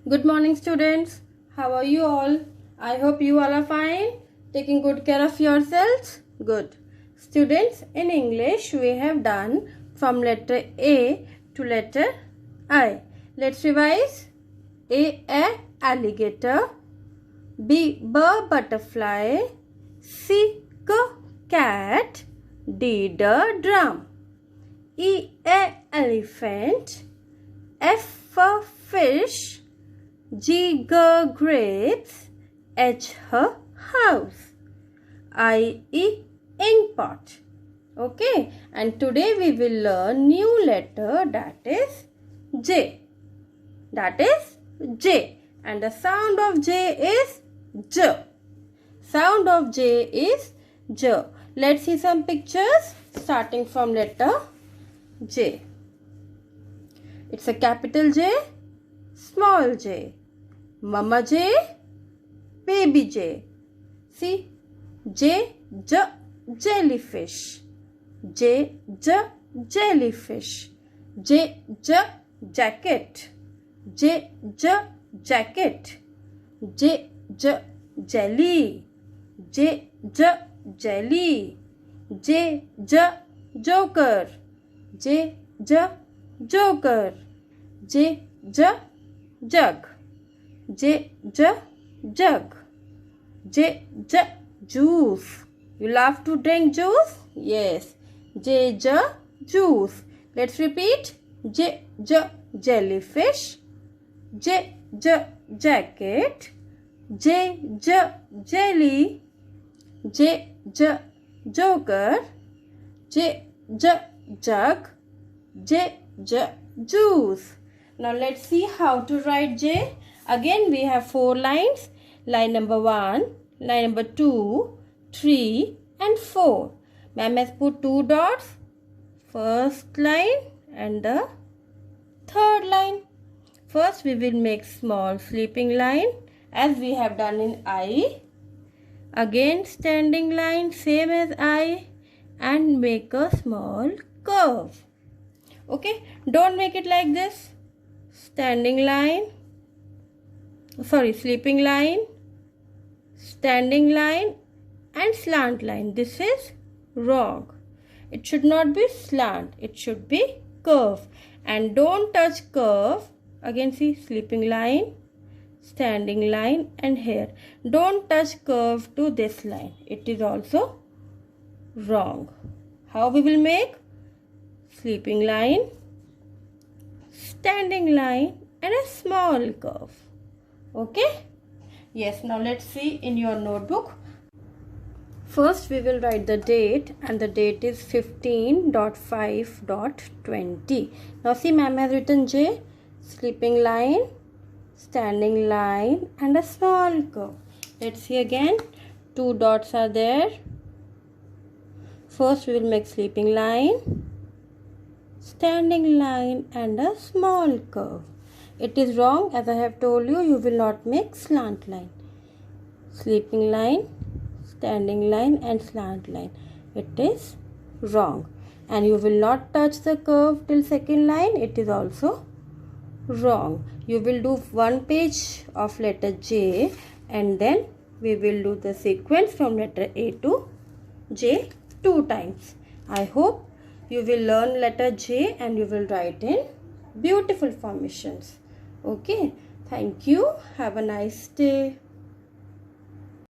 Good morning, students. How are you all? I hope you all are fine. Taking good care of yourselves? Good. Students, in English, we have done from letter A to letter I. Let's revise. A alligator. B butterfly. C cat. D drum. E elephant. F for fish. G grapes. H house. I ink pot. Okay, and today we will learn new letter, that is J. That is J, and the sound of J is J. Sound of J is J. Let's see some pictures starting from letter J. It's a capital J, small j, mama j, baby j. See, jellyfish, jellyfish, jacket, jacket, jelly, jelly, joker, joker, jug, jug, juice. You love to drink juice? Yes. Juice. Let's repeat. Jellyfish, jacket, jelly, joker, jug, juice. Now let's see how to write J. Again we have 4 lines. Line number 1, line number 2, 3 and 4. Ma'am has put 2 dots. First line and the third line. First we will make small sleeping line as we have done in I. Again standing line same as I, and make a small curve. Okay, don't make it like this. Standing line, sleeping line, standing line and slant line. This is wrong. It should not be slant, it should be curve. And don't touch curve. Again see, sleeping line, standing line and here. Don't touch curve to this line. It is also wrong. How we will make? Sleeping line, standing line and a small curve. Okay? Yes, now let's see in your notebook. First we will write the date, and the date is 15.5.20. Now see, ma'am has written J, sleeping line, standing line and a small curve. Let's see again. 2 dots are there. First we will make sleeping line, standing line and a small curve. It is wrong, as I have told you, you will not make slant line. Sleeping line, standing line and slant line. It is wrong. And you will not touch the curve till second line. It is also wrong. You will do 1 page of letter J, and then we will do the sequence from letter A to J 2 times. I hope you will learn letter J and you will write in beautiful formations. Okay. Thank you. Have a nice day.